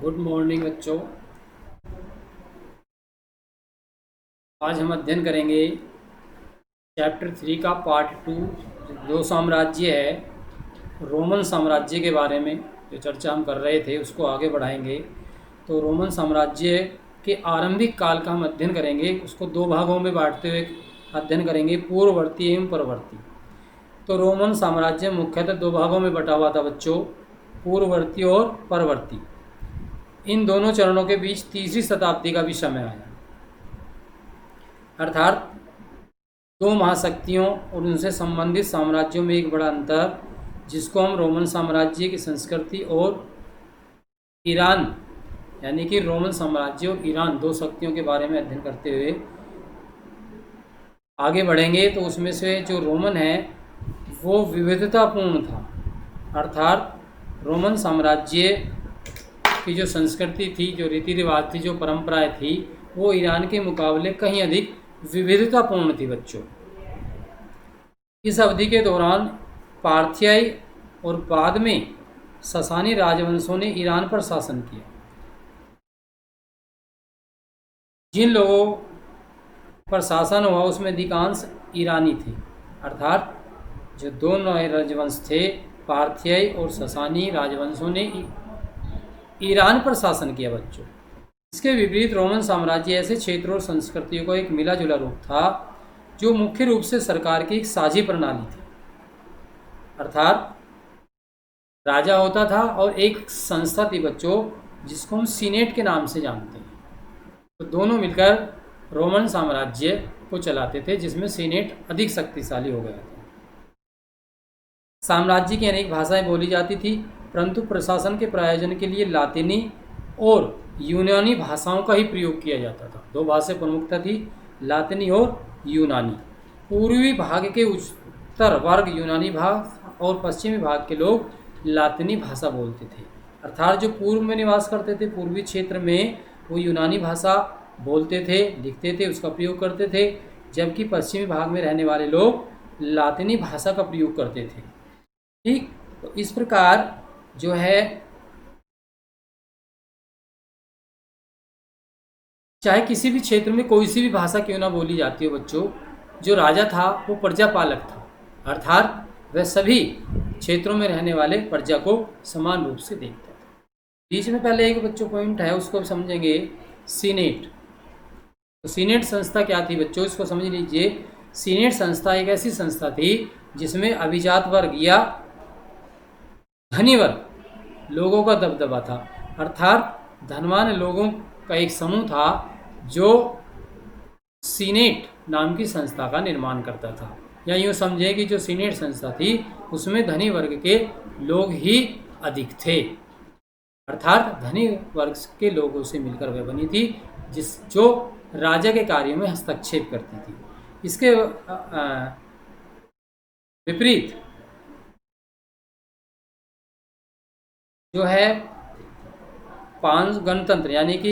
Good morning बच्चों। आज हम अध्ययन करेंगे चैप्टर 3 का पार्ट 2। जो साम्राज्य है रोमन साम्राज्य के बारे में जो चर्चा हम कर रहे थे उसको आगे बढ़ाएंगे। तो रोमन साम्राज्य के आरंभिक काल का हम अध्ययन करेंगे, उसको दो भागों में बांटते हुए अध्ययन करेंगे, पूर्ववर्ती एवं परवर्ती। तो रोमन साम्राज्य मुख्यतः दो भागों में बटा हुआ था बच्चों, पूर्ववर्ती और परवर्ती। इन दोनों चरणों के बीच तीसरी शताब्दी का भी समय आया, अर्थात दो महाशक्तियों और उनसे संबंधित साम्राज्यों में एक बड़ा अंतर, जिसको हम रोमन साम्राज्य की संस्कृति और ईरान यानी कि रोमन साम्राज्य और ईरान दो शक्तियों के बारे में अध्ययन करते हुए आगे बढ़ेंगे। तो उसमें से जो रोमन है वो विविधतापूर्ण था, अर्थात रोमन साम्राज्य की जो संस्कृति थी, जो रीति रिवाज थी, जो परंपराएं थी, वो ईरान के मुकाबले कहीं अधिक विविधतापूर्ण थी बच्चों। इस अवधि के दौरान पार्थियाई और बाद में ससानी राजवंशों ने ईरान पर शासन किया। जिन लोगों पर शासन हुआ उसमें अधिकांश ईरानी थे, अर्थात जो दोनों राजवंश थे, पार्थियाई और ससानी राजवंशों ने ईरान पर शासन किया बच्चों। इसके विपरीत रोमन साम्राज्य ऐसे क्षेत्रों और संस्कृतियों का एक मिला जुला रूप था जो मुख्य रूप से सरकार की एक साझी प्रणाली थी, अर्थात राजा होता था और एक संस्था थी बच्चों जिसको हम सीनेट के नाम से जानते हैं। तो दोनों मिलकर रोमन साम्राज्य को चलाते थे, जिसमें सीनेट अधिक शक्तिशाली हो गया था। साम्राज्य की अनेक भाषाएं बोली जाती थी, परंतु प्रशासन के प्रयोजन के लिए लातिनी और यूनानी भाषाओं का ही प्रयोग किया जाता था। दो भाषाएं प्रमुखता थी, लातिनी और यूनानी। पूर्वी भाग के उत्तर वर्ग यूनानी भाग और पश्चिमी भाग के लोग लातिनी भाषा बोलते थे, अर्थात जो पूर्व में निवास करते थे पूर्वी क्षेत्र में वो यूनानी भाषा बोलते थे, लिखते थे, उसका प्रयोग करते थे, जबकि पश्चिमी भाग में रहने वाले लोग लातिनी भाषा का प्रयोग करते थे। ठीक, तो इस प्रकार जो है चाहे किसी भी क्षेत्र में कोई सी भी भाषा क्यों ना बोली जाती हो बच्चों, जो राजा था वो प्रजापालक था, अर्थात वह सभी क्षेत्रों में रहने वाले प्रजा को समान रूप से देखता था। बीच में पहले एक बच्चों पॉइंट है, उसको समझेंगे, सीनेट। तो सीनेट संस्था क्या थी बच्चों, इसको समझ लीजिए। सीनेट संस्था एक ऐसी संस्था थी जिसमें अभिजात वर्ग या धनी वर्ग लोगों का दबदबा था, अर्थात धनवान लोगों का एक समूह था जो सीनेट नाम की संस्था का निर्माण करता था। या यूँ समझे कि जो सीनेट संस्था थी उसमें धनी वर्ग के लोग ही अधिक थे, अर्थात धनी वर्ग के लोगों से मिलकर वह बनी थी जो राजा के कार्यों में हस्तक्षेप करती थी। इसके विपरीत जो है पांच गणतंत्र, यानी कि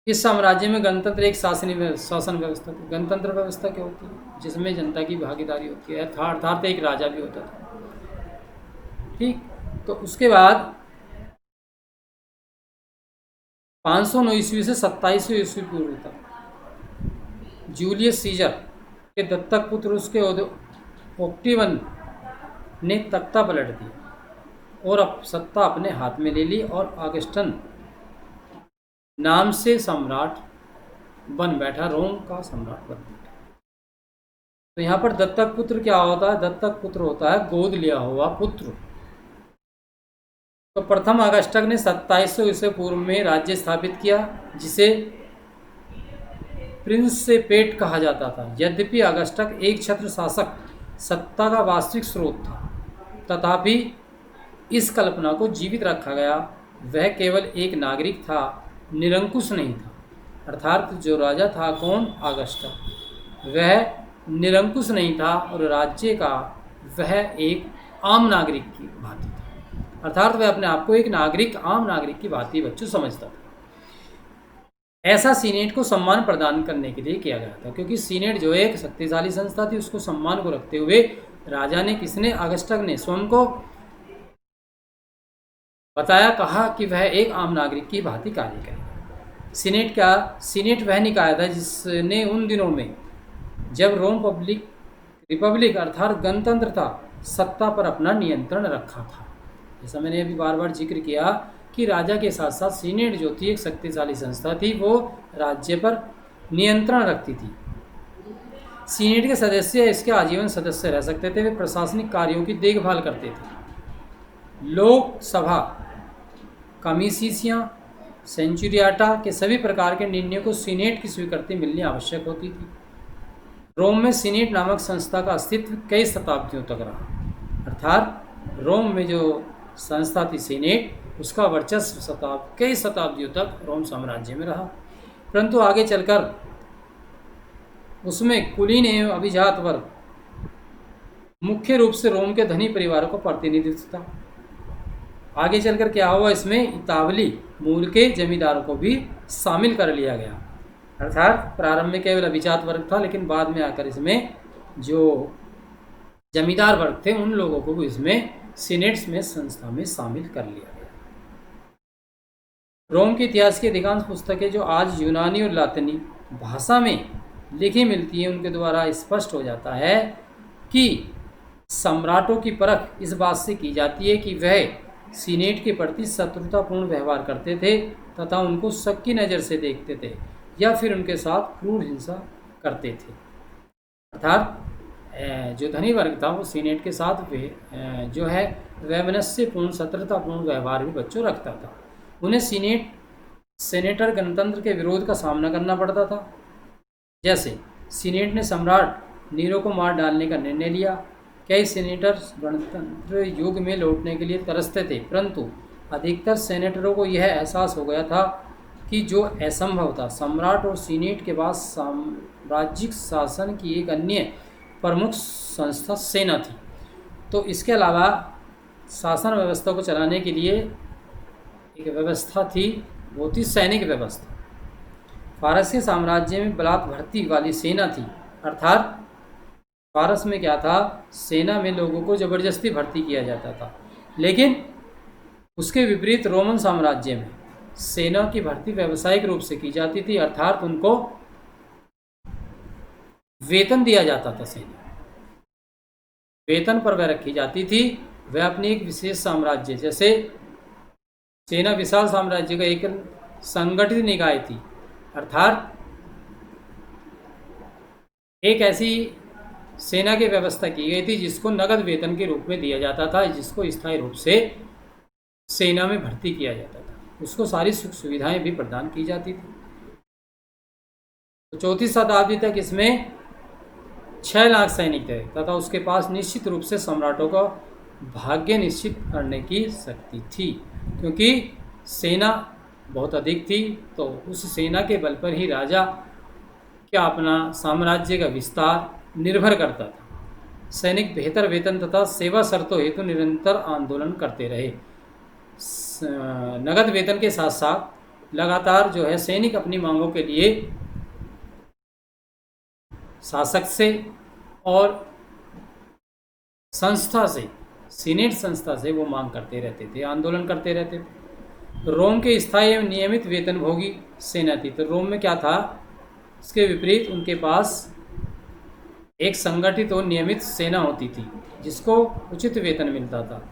इस साम्राज्य में गणतंत्र एक शासन व्यवस्था थी। गणतंत्र व्यवस्था क्या होती है, जिसमें जनता की भागीदारी होती है, अर्थात एक राजा भी होता था। ठीक, तो उसके बाद 509 ईस्वी से 2700 ईस्वी पूर्व तक जूलियस सीजर के दत्तक पुत्र उसके ऑक्टिवन ने तख्ता पलट दिया और अब सत्ता अपने हाथ में ले ली और ऑगस्टन नाम से सम्राट बन बैठा, रोम का सम्राट बन बैठा। तो यहाँ पर दत्तक पुत्र क्या होता है, दत्तक पुत्र होता है गोद लिया हुआ पुत्र। तो प्रथम अगस्टक ने 2700 ईस्वी पूर्व में राज्य स्थापित किया जिसे प्रिंस से पेट कहा जाता था। यद्यपि अगस्टक एक छत्र शासक सत्ता का वास्तविक स्रोत था, तथापि इस कल्पना को जीवित रखा गया। वह केवल एक नागरिक था, निरंकुश नहीं था, अर्थात जो राजा था कौन, अगस्टक, वह निरंकुश नहीं था और राज्य का वह एक आम नागरिक की भांति था, अर्थात वह अपने आप को एक नागरिक, आम नागरिक की भांति बच्चों समझता था। ऐसा सीनेट को सम्मान प्रदान करने के लिए किया गया था, क्योंकि सीनेट जो एक शक्तिशाली संस्था थी उसको सम्मान को रखते हुए राजा ने, किसने, अगस्टक ने स्वयं को बताया, कहा कि वह एक आम नागरिक की भांति कार्य करेगा। सीनेट वह निकाय था जिसने उन दिनों में, जब रोम रिपब्लिक अर्थात गणतंत्र था, सत्ता पर अपना नियंत्रण रखा था। जैसा मैंने अभी बार बार जिक्र किया कि राजा के साथ साथ सीनेट जो थी एक शक्तिशाली संस्था थी, वो राज्य पर नियंत्रण रखती थी। सीनेट के सदस्य इसके आजीवन सदस्य रह सकते थे। वे प्रशासनिक कार्यों की देखभाल करते थे। लोकसभा कमीसिया सेंचुरियाटा के सभी प्रकार के निर्णयों को सीनेट की स्वीकृति मिलनी आवश्यक होती थी। रोम में सीनेट नामक संस्था का अस्तित्व कई शताब्दियों तक रहा। अर्थात रोम में जो संस्था थी सीनेट, उसका वर्चस्व कई शताब्दियों तक रोम साम्राज्य में रहा। परंतु आगे चलकर उसमें कुलीन एवं अभिजात वर्ग, मुख्य रूप से रोम के धनी परिवारों का प्रतिनिधित्व था। आगे चलकर क्या हुआ, इसमें इतावली मूल के जमींदारों को भी शामिल कर लिया गया। अर्थात प्रारंभ में केवल अभिजात वर्ग था, लेकिन बाद में आकर इसमें जो जमींदार वर्ग थे उन लोगों को भी इसमें सीनेट्स में संस्था में शामिल कर लिया गया। रोम के इतिहास की अधिकांश पुस्तकें जो आज यूनानी और लातिनी भाषा में लिखी मिलती है, उनके द्वारा स्पष्ट हो जाता है कि सम्राटों की परख इस बात से की जाती है कि वह सीनेट के प्रति शत्रुतापूर्ण व्यवहार करते थे तथा उनको शक की नज़र से देखते थे या फिर उनके साथ क्रूर हिंसा करते थे। अर्थात जो धनी वर्ग था वो सीनेट के साथ जो है वैमनस्यपूर्ण शत्रुतापूर्ण व्यवहार भी बच्चों रखता था। उन्हें सेनेटर गणतंत्र के विरोध का सामना करना पड़ता था। जैसे सीनेट ने सम्राट नीरो को मार डालने का निर्णय लिया। कई सेनेटर्स गणतंत्र युग में लौटने के लिए तरसते थे, परंतु अधिकतर सेनेटरों को यह एहसास हो गया था कि जो असंभव था। सम्राट और सीनेट के बाद साम्राज्यिक शासन की एक अन्य प्रमुख संस्था सेना थी। तो इसके अलावा शासन व्यवस्था को चलाने के लिए एक व्यवस्था थी, वो थी सैनिक व्यवस्था। फारस के साम्राज्य में बलात् भर्ती वाली सेना थी। अर्थात फारस में क्या था, सेना में लोगों को ज़बरदस्ती भर्ती किया जाता था, लेकिन उसके विपरीत रोमन साम्राज्य में सेना की भर्ती व्यावसायिक रूप से की जाती थी। अर्थात उनको वेतन दिया जाता था। सेना वेतन पर वह रखी जाती थी। वह अपनी एक विशेष साम्राज्य, जैसे सेना विशाल साम्राज्य का एक संगठित निकाय थी। अर्थात एक ऐसी सेना की व्यवस्था की गई थी जिसको नगद वेतन के रूप में दिया जाता था, जिसको स्थायी रूप से सेना में भर्ती किया जाता था। उसको सारी सुख सुविधाएं भी प्रदान की जाती थी। तो चौथी शताब्दी तक इसमें 6 लाख सैनिक थे तथा उसके पास निश्चित रूप से सम्राटों का भाग्य निश्चित करने की शक्ति थी, क्योंकि सेना बहुत अधिक थी। तो उस सेना के बल पर ही राजा क्या अपना साम्राज्य का विस्तार निर्भर करता था। सैनिक बेहतर वेतन तथा सेवा शर्तों हेतु निरंतर आंदोलन करते रहे। नगद वेतन के साथ साथ लगातार जो है सैनिक अपनी मांगों के लिए शासक से और संस्था से, सीनेट संस्था से वो मांग करते रहते थे, आंदोलन करते रहते थे। रोम के स्थायी एवं नियमित वेतनभोगी सेना थी। तो रोम में क्या था, इसके विपरीत उनके पास एक संगठित और नियमित सेना होती थी जिसको उचित वेतन मिलता था।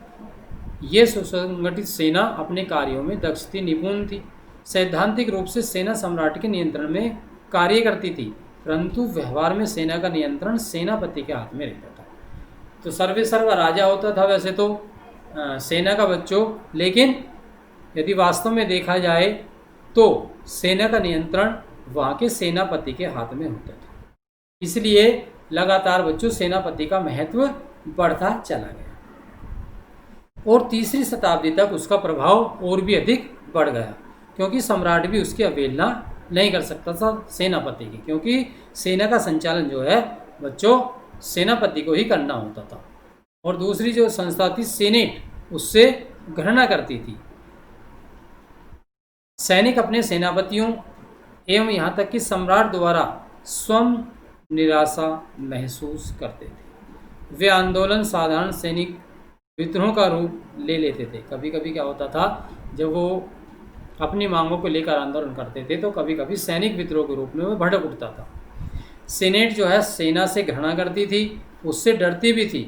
ये सुसंगठित सेना अपने कार्यों में दक्ष थी, निपुण थी। सैद्धांतिक रूप से सेना सम्राट के नियंत्रण में कार्य करती थी, परंतु व्यवहार में सेना का नियंत्रण सेनापति के हाथ में रहता था। तो सर्वेसर्वा राजा होता था वैसे तो सेना का बच्चों, लेकिन यदि वास्तव में देखा जाए तो सेना का नियंत्रण वहाँ के सेनापति के हाथ में होता था। इसलिए लगातार बच्चों सेनापति का महत्व बढ़ता चला गया और तीसरी शताब्दी तक उसका प्रभाव और भी अधिक बढ़ गया, क्योंकि सम्राट भी उसकी अवहेलना नहीं कर सकता था सेनापति की, क्योंकि सेना का संचालन जो है बच्चों सेनापति को ही करना होता था। और दूसरी जो संस्था थी सेनेट, उससे घृणा करती थी। सैनिक अपने सेनापतियों एवं यहाँ तक कि सम्राट द्वारा स्वयं निराशा महसूस करते थे। वे आंदोलन साधारण सैनिक विद्रोह का रूप ले लेते थे। कभी कभी क्या होता था, जब वो अपनी मांगों को लेकर आंदोलन करते थे तो कभी कभी सैनिक विद्रोह के रूप में वो भड़क उठता था। सीनेट जो है सेना से घृणा करती थी, उससे डरती भी थी,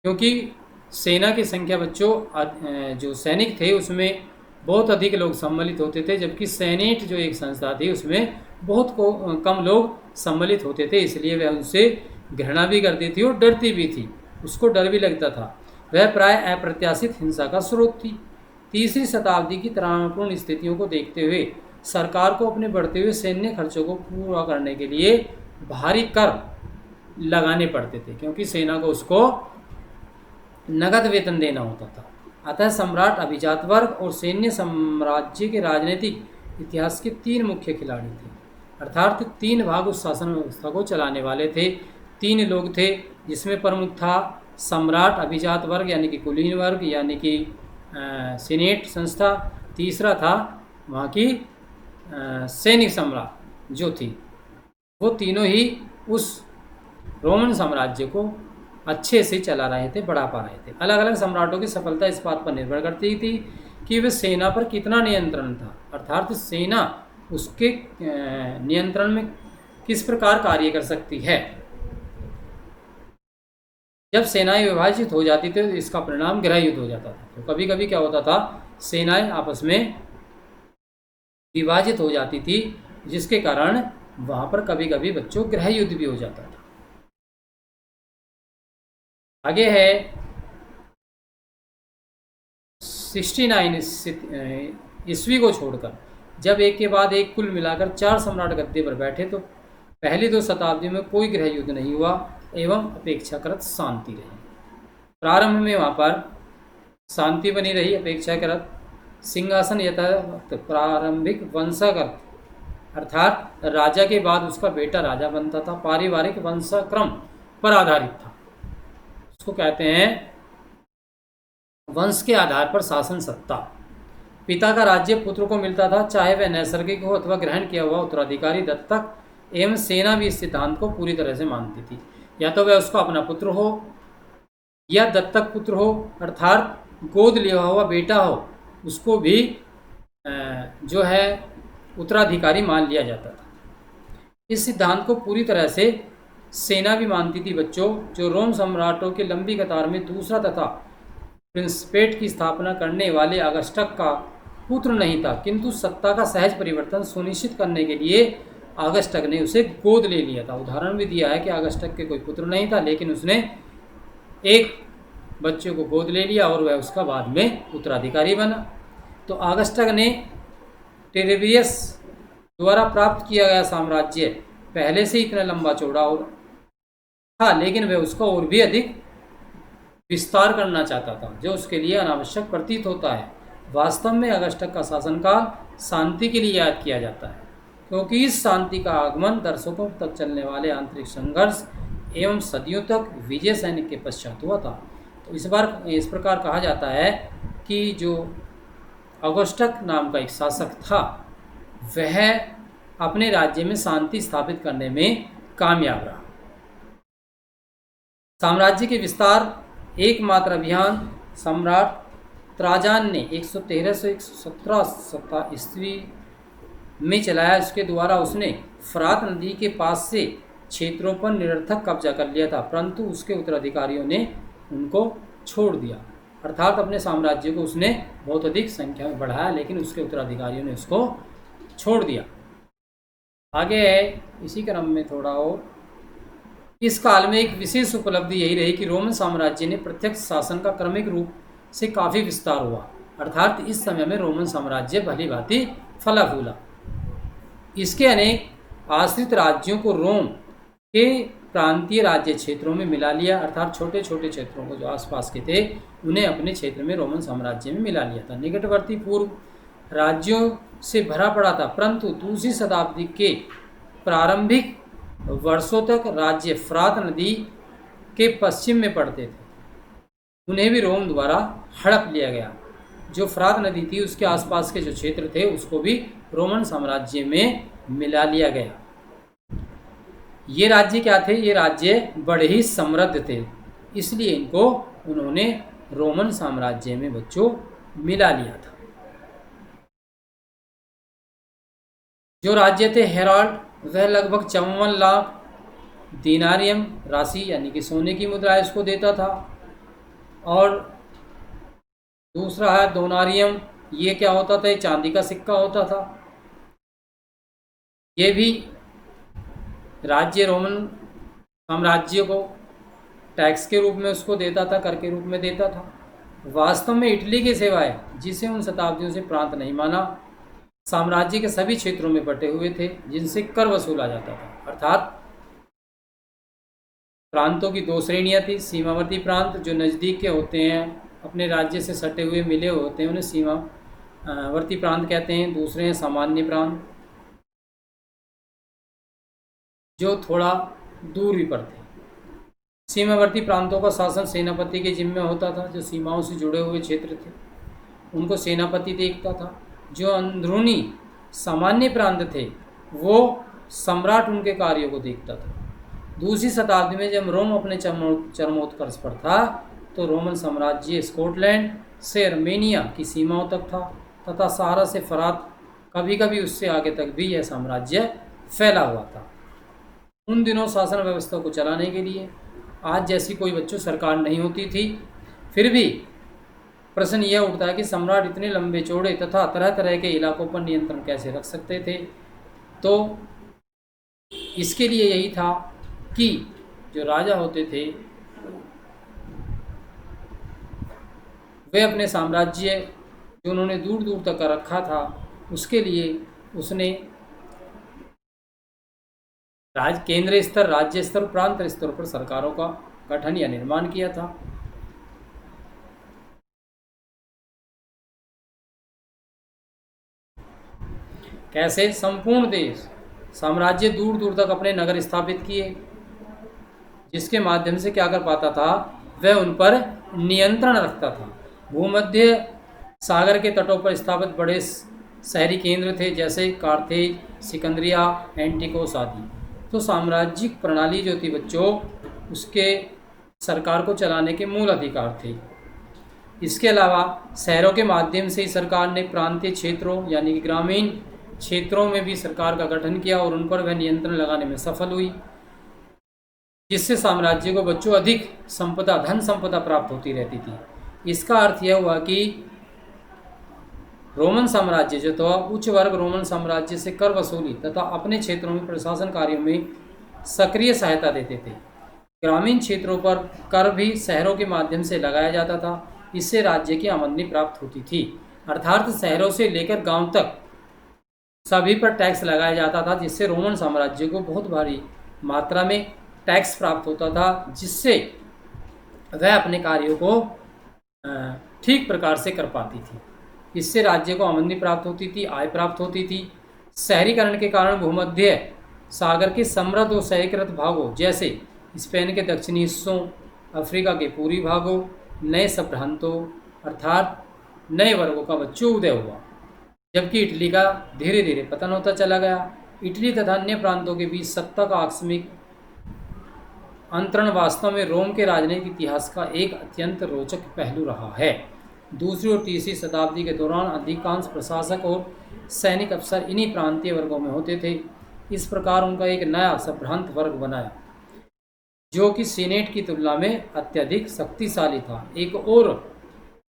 क्योंकि सेना की संख्या बच्चों जो सैनिक थे उसमें बहुत अधिक लोग सम्मिलित होते थे, जबकि सेनेट जो एक संस्था थी उसमें बहुत कम लोग सम्मिलित होते थे। इसलिए वह उनसे घृणा भी करती थी और डरती भी थी, उसको डर भी लगता था। वह प्राय अप्रत्याशित हिंसा का स्रोत थी। तीसरी शताब्दी की तनावपूर्ण स्थितियों को देखते हुए सरकार को अपने बढ़ते हुए सैन्य खर्चों को पूरा करने के लिए भारी कर लगाने पड़ते थे, क्योंकि सेना को उसको नगद वेतन देना होता था। अतः सम्राट अभिजात वर्ग और सैन्य साम्राज्य के राजनीतिक इतिहास के तीन मुख्य खिलाड़ी थे, अर्थात तीन भाग उस शासन व्यवस्था को चलाने वाले थे। तीन लोग थे, जिसमें प्रमुख था सम्राट अभिजात वर्ग यानी कि कुलीन वर्ग यानी कि सीनेट संस्था। तीसरा था वहाँ की सैनिक सम्राट जो थी। वो तीनों ही उस रोमन साम्राज्य को अच्छे से चला रहे थे, बढ़ा पा रहे थे। अलग अलग सम्राटों की सफलता इस बात पर निर्भर करती थी कि वे सेना पर कितना नियंत्रण था, अर्थात सेना उसके नियंत्रण में किस प्रकार कार्य कर सकती है। जब सेनाएं विभाजित हो जाती थी तो इसका परिणाम गृह युद्ध हो जाता था। तो कभी कभी क्या होता था, सेनाएं आपस में विभाजित हो जाती थी, जिसके कारण वहां पर कभी कभी बच्चों गृह युद्ध भी हो जाता था। आगे है 69 ईस्वी को छोड़कर जब एक के बाद एक कुल मिलाकर 4 सम्राट गद्दे पर बैठे तो पहली 2 शताब्दी में कोई गृह युद्ध नहीं हुआ एवं अपेक्षाकृत शांति रही। प्रारंभ में वहाँ पर शांति बनी रही, अपेक्षाकृत। सिंहासन यथावत प्रारंभिक वंशागत अर्थात राजा के बाद उसका बेटा राजा बनता था, पारिवारिक वंशाक्रम पर आधारित था। उसको कहते हैं वंश के आधार पर शासन सत्ता। पिता का राज्य पुत्र को मिलता था, चाहे वह नैसर्गिक हो अथवा ग्रहण किया हुआ उत्तराधिकारी। दत्तक एवं सेना भी इस सिद्धांत को पूरी तरह से मानती थी। या तो वह उसका अपना पुत्र हो या दत्तक पुत्र हो, अर्थात गोद लिया हुआ बेटा हो, उसको भी जो है उत्तराधिकारी मान लिया जाता था। इस सिद्धांत को पूरी तरह से सेना भी मानती थी बच्चों। जो रोम सम्राटों के लंबी कतार में दूसरा तथा प्रिंसिपेट की स्थापना करने वाले अगस्टक का पुत्र नहीं था, किंतु सत्ता का सहज परिवर्तन सुनिश्चित करने के लिए अगस्टक ने उसे गोद ले लिया था। उदाहरण भी दिया है कि अगस्टक के कोई पुत्र नहीं था, लेकिन उसने एक बच्चे को गोद ले लिया और वह उसका बाद में उत्तराधिकारी बना। तो अगस्टक ने टेरेबियस द्वारा प्राप्त किया गया साम्राज्य पहले से इतना लंबा चौड़ा और था, लेकिन वह उसका और भी अधिक विस्तार करना चाहता था, जो उसके लिए अनावश्यक प्रतीत होता है। वास्तव में अगस्टक का शासनकाल शांति के लिए याद किया जाता है, क्योंकि इस शांति का आगमन दर्शकों तक चलने वाले आंतरिक संघर्ष एवं सदियों तक विजय सैनिक के पश्चात हुआ था। तो इस प्रकार कहा जाता है कि जो अगस्टक नाम का एक शासक था वह अपने राज्य में शांति स्थापित करने में कामयाब रहा। साम्राज्य के विस्तार एकमात्र अभियान सम्राट त्राजान ने 113 से 117 ईस्वी में चलाया। इसके द्वारा उसने फरात नदी के पास से क्षेत्रों पर निरर्थक कब्जा कर लिया था, परंतु उसके उत्तराधिकारियों ने उनको छोड़ दिया। अर्थात अपने साम्राज्य को उसने बहुत अधिक संख्या में बढ़ाया, लेकिन उसके उत्तराधिकारियों ने उसको छोड़ दिया। आगे है इसी क्रम में थोड़ा और, इस काल में एक विशेष उपलब्धि यही रही कि रोमन साम्राज्य ने प्रत्यक्ष शासन का क्रमिक रूप से काफ़ी विस्तार हुआ। अर्थात इस समय में रोमन साम्राज्य भली भांति फला फूला। इसके अनेक आश्रित राज्यों को रोम के प्रांतीय राज्य क्षेत्रों में मिला लिया, अर्थात छोटे छोटे क्षेत्रों को जो आसपास के थे उन्हें अपने क्षेत्र में रोमन साम्राज्य में मिला लिया था। निकटवर्ती पूर्व राज्यों से भरा पड़ा था, परंतु दूसरी शताब्दी के प्रारंभिक वर्षों तक राज्य फरात नदी के पश्चिम में पड़ते थे, उन्हें भी रोम द्वारा हड़प लिया गया। जो फरात नदी थी उसके आसपास के जो क्षेत्र थे उसको भी रोमन साम्राज्य में मिला लिया गया। ये राज्य क्या थे? ये राज्य बड़े ही समृद्ध थे, इसलिए इनको उन्होंने रोमन साम्राज्य में बच्चों मिला लिया था। जो राज्य थे हेराल्ड, वह लगभग 54 लाख दिनारियम राशि यानी कि सोने की मुद्रा इसको देता था। और दूसरा है दोनारियम, ये क्या होता था? ये चांदी का सिक्का होता था। ये भी राज्य रोमन साम्राज्य को टैक्स के रूप में उसको देता था, कर के रूप में देता था। वास्तव में इटली के सिवाय, जिसे उन शताब्दियों से प्रांत नहीं माना, साम्राज्य के सभी क्षेत्रों में बटे हुए थे जिनसे कर वसूला जाता था। अर्थात प्रांतों की दो श्रेणियां थी। सीमावर्ती प्रांत जो नज़दीक के होते हैं, अपने राज्य से सटे हुए मिले हुए होते हैं, उन्हें सीमावर्ती प्रांत कहते हैं। दूसरे हैं सामान्य प्रांत जो थोड़ा दूरी पर थे। सीमावर्ती प्रांतों का शासन सेनापति के जिम्मे होता था। जो सीमाओं से जुड़े हुए क्षेत्र थे उनको सेनापति देखता था। जो अंदरूनी सामान्य प्रांत थे वो सम्राट उनके कार्यों को देखता था। दूसरी शताब्दी में जब रोम अपने चरमोत्कर्ष पर था तो रोमन साम्राज्य स्कॉटलैंड से अर्मेनिया की सीमाओं तक था तथा सहारा से फरात, कभी कभी उससे आगे तक भी यह साम्राज्य फैला हुआ था। उन दिनों शासन व्यवस्था को चलाने के लिए आज जैसी कोई बच्चों सरकार नहीं होती थी। फिर भी प्रश्न यह उठता है कि सम्राट इतने लंबे चौड़े तथा तरह तरह के इलाकों पर नियंत्रण कैसे रख सकते थे। तो इसके लिए यही था कि जो राजा होते थे वे अपने साम्राज्य जो उन्होंने दूर दूर तक रखा था उसके लिए उसने केंद्रीय स्तर, राज्य स्तर, प्रांत स्तर पर सरकारों का गठन या निर्माण किया था। कैसे? संपूर्ण देश साम्राज्य दूर दूर तक अपने नगर स्थापित किए, जिसके माध्यम से क्या कर पाता था? वह उन पर नियंत्रण रखता था। भूमध्य सागर के तटों पर स्थापित बड़े शहरी केंद्र थे जैसे कार्थेज, सिकंदरिया, एंटिकोस आदि। तो साम्राज्यिक प्रणाली जो थी बच्चों, उसके सरकार को चलाने के मूल अधिकार थे। इसके अलावा शहरों के माध्यम से ही सरकार ने प्रांतीय क्षेत्रों यानी कि ग्रामीण क्षेत्रों में भी सरकार का गठन किया और उन पर वह नियंत्रण लगाने में सफल हुई, जिससे साम्राज्य को बच्चों अधिक संपदा, धन संपदा प्राप्त होती रहती थी। इसका अर्थ यह हुआ कि रोमन साम्राज्य जो था, उच्च वर्ग रोमन साम्राज्य से कर वसूली तथा अपने क्षेत्रों में प्रशासन कार्यों में सक्रिय सहायता देते थे। ग्रामीण क्षेत्रों पर कर भी शहरों के माध्यम से लगाया जाता था। इससे राज्य की आमदनी प्राप्त होती थी। अर्थात शहरों से लेकर गांव तक सभी पर टैक्स लगाया जाता था, जिससे रोमन साम्राज्य को बहुत भारी मात्रा में टैक्स प्राप्त होता था, जिससे वह अपने कार्यों को ठीक प्रकार से कर पाती थी। इससे राज्य को आमदनी प्राप्त होती थी, आय प्राप्त होती थी। शहरीकरण के कारण भूमध्य सागर के समृद्ध और शहरीकृत भागों जैसे स्पेन के दक्षिणी हिस्सों, अफ्रीका के पूर्वी भागों, नए संभ्रांतों अर्थात नए वर्गों का बच्चों उदय हुआ, जबकि इटली का धीरे धीरे पतन होता चला गया। इटली तथा अन्य प्रांतों के बीच सत्ता का आकस्मिक अंतरण वास्तव में रोम के राजनीतिक इतिहास का एक अत्यंत रोचक पहलू रहा है। दूसरी और तीसरी शताब्दी के दौरान अधिकांश प्रशासक और सैनिक अफसर इन्हीं प्रांतीय वर्गों में होते थे। इस प्रकार उनका एक नया संभ्रांत वर्ग बनाया जो कि सीनेट की तुलना में अत्यधिक शक्तिशाली था। एक और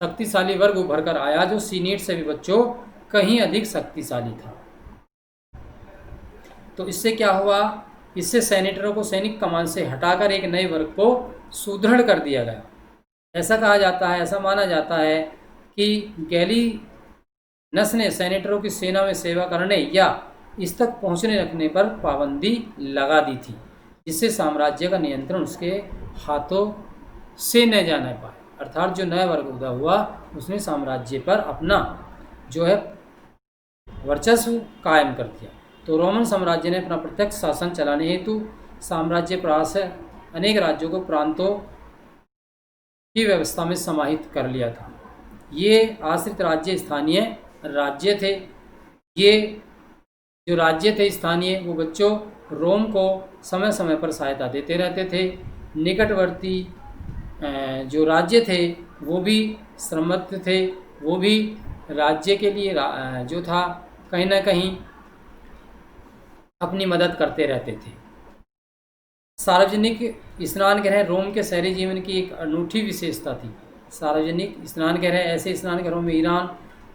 शक्तिशाली वर्ग उभर कर आया जो सीनेट से भी बच्चों कहीं अधिक शक्तिशाली था। तो इससे क्या हुआ? इससे सेनेटरों को सैनिक कमान से हटाकर एक नए वर्ग को सुदृढ़ कर दिया गया। ऐसा कहा जाता है, ऐसा माना जाता है कि गैलिनस ने सेनेटरों की सेना में सेवा करने या इस तक पहुंचने रखने पर पाबंदी लगा दी थी, जिससे साम्राज्य का नियंत्रण उसके हाथों से न जाने पाए। अर्थात जो नया वर्ग उदय हुआ उसने साम्राज्य पर अपना जो है वर्चस्व कायम कर दिया। तो रोमन साम्राज्य ने अपना प्रत्यक्ष शासन चलाने हेतु साम्राज्य प्रयास अनेक राज्यों को प्रांतों की व्यवस्था में समाहित कर लिया था। ये आश्रित राज्य स्थानीय राज्य थे। ये जो राज्य थे स्थानीय, वो बच्चों रोम को समय समय पर सहायता देते रहते थे। निकटवर्ती जो राज्य थे वो भी श्रमबद्ध थे, वो भी राज्य के लिए जो था कहीं ना कहीं अपनी मदद करते रहते थे। सार्वजनिक स्नान गृह रोम के शहरी जीवन की एक अनूठी विशेषता थी। सार्वजनिक स्नान गृह, ऐसे स्नान घरों में ईरान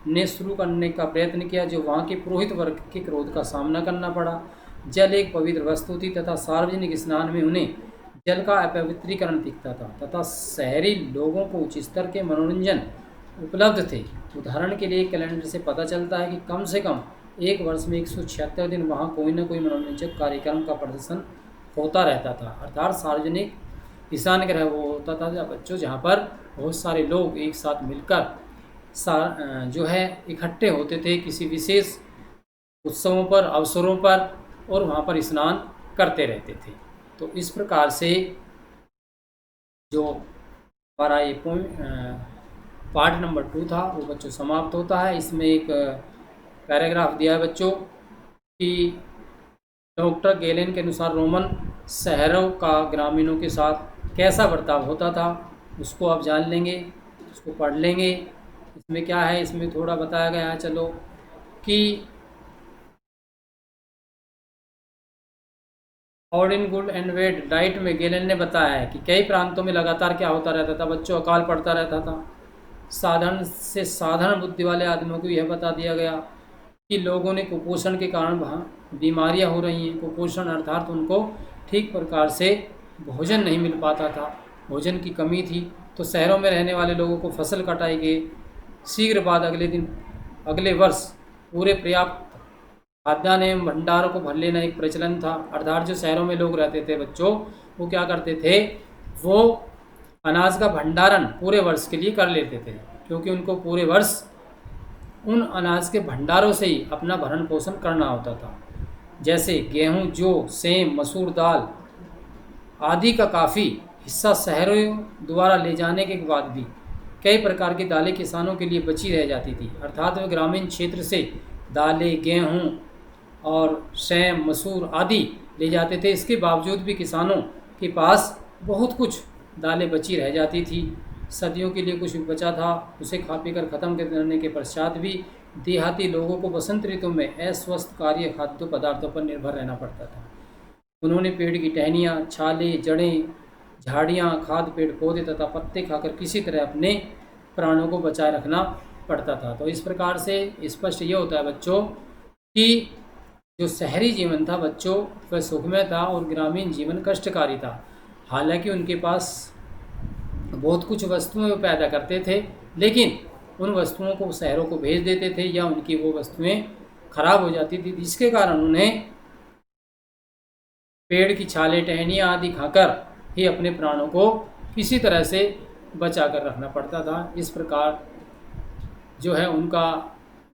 ने शुरू करने का प्रयत्न किया जो वहाँ के पुरोहित वर्ग के क्रोध का सामना करना पड़ा। जल एक पवित्र वस्तु थी तथा सार्वजनिक स्नान में उन्हें जल का अपवित्रीकरण दिखता था तथा शहरी लोगों को उच्च स्तर के मनोरंजन उपलब्ध थे। उदाहरण के लिए कैलेंडर से पता चलता है कि कम से कम एक वर्ष में 176 दिन वहाँ कोई न कोई मनोरंजक कार्यक्रम का प्रदर्शन होता रहता था। अर्थात सार्वजनिक स्नान गृह वो होता था बच्चों जहाँ पर बहुत सारे लोग एक साथ मिलकर जो है इकट्ठे होते थे किसी विशेष उत्सवों पर, अवसरों पर, और वहाँ पर स्नान करते रहते थे। तो इस प्रकार से जो हमारा ये पार्ट नंबर 2 था वो बच्चों समाप्त होता है। इसमें एक पैराग्राफ दिया है बच्चों कि डॉक्टर गैलेन के अनुसार रोमन शहरों का ग्रामीणों के साथ कैसा बर्ताव होता था, उसको आप जान लेंगे, उसको पढ़ लेंगे। इसमें क्या है, इसमें थोड़ा बताया गया है चलो कि और in good and bad diet में गैलेन ने बताया है कि कई प्रांतों में लगातार क्या होता रहता था बच्चों, अकाल पड़ता रहता था। साधारण से साधारण बुद्धि वाले आदमियों को यह बता दिया गया कि लोगों ने कुपोषण के कारण वहाँ बीमारियाँ हो रही हैं। कुपोषण अर्थात उनको ठीक प्रकार से भोजन नहीं मिल पाता था, भोजन की कमी थी। तो शहरों में रहने वाले लोगों को फसल कटाई के शीघ्र बाद अगले वर्ष पूरे पर्याप्त खाद्यान्न एवं भंडारों को भर लेना एक प्रचलन था। अर्थात जो शहरों में लोग रहते थे बच्चों, वो क्या करते थे, वो अनाज का भंडारण पूरे वर्ष के लिए कर लेते थे, क्योंकि उनको पूरे वर्ष उन अनाज के भंडारों से ही अपना भरण पोषण करना होता था। जैसे गेहूं, जौ, सेम, मसूर दाल आदि का काफ़ी हिस्सा शहरों द्वारा ले जाने के बाद भी कई प्रकार की दालें किसानों के लिए बची रह जाती थी। अर्थात वे ग्रामीण क्षेत्र से दालें, गेहूं और सेम, मसूर आदि ले जाते थे। इसके बावजूद भी किसानों के पास बहुत कुछ दालें बची रह जाती थी। सदियों के लिए कुछ बचा था, उसे खा पी कर ख़त्म करने के पश्चात भी देहाती लोगों को बसंत ऋतु में अस्वस्थकार्य खाद्य पदार्थों पर निर्भर रहना पड़ता था। उन्होंने पेड़ की टहनियाँ, छालें, जड़ें, झाड़ियाँ, खाद, पेड़ पौधे तथा पत्ते खाकर किसी तरह अपने प्राणों को बचाए रखना पड़ता था। तो इस प्रकार से स्पष्ट ये होता है बच्चों कि जो शहरी जीवन था बच्चों वह सुखमय था और ग्रामीण जीवन कष्टकारी था। हालांकि उनके पास बहुत कुछ वस्तुएं वो पैदा करते थे, लेकिन उन वस्तुओं को शहरों को भेज देते थे या उनकी वो वस्तुएं खराब हो जाती थी, जिसके कारण उन्हें पेड़ की छालें, टहनियाँ आदि खाकर ही अपने प्राणों को किसी तरह से बचा कर रखना पड़ता था। इस प्रकार जो है उनका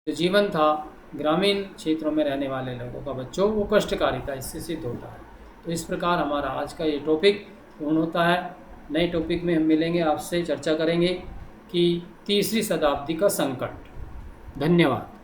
जो जीवन था ग्रामीण क्षेत्रों में रहने वाले लोगों का बच्चों वो कष्टकारी था, इससे सिद्ध होता है। तो इस प्रकार हमारा आज का ये टॉपिक पूर्ण होता है। नए टॉपिक में हम मिलेंगे, आपसे चर्चा करेंगे कि तीसरी शताब्दी का संकट। धन्यवाद।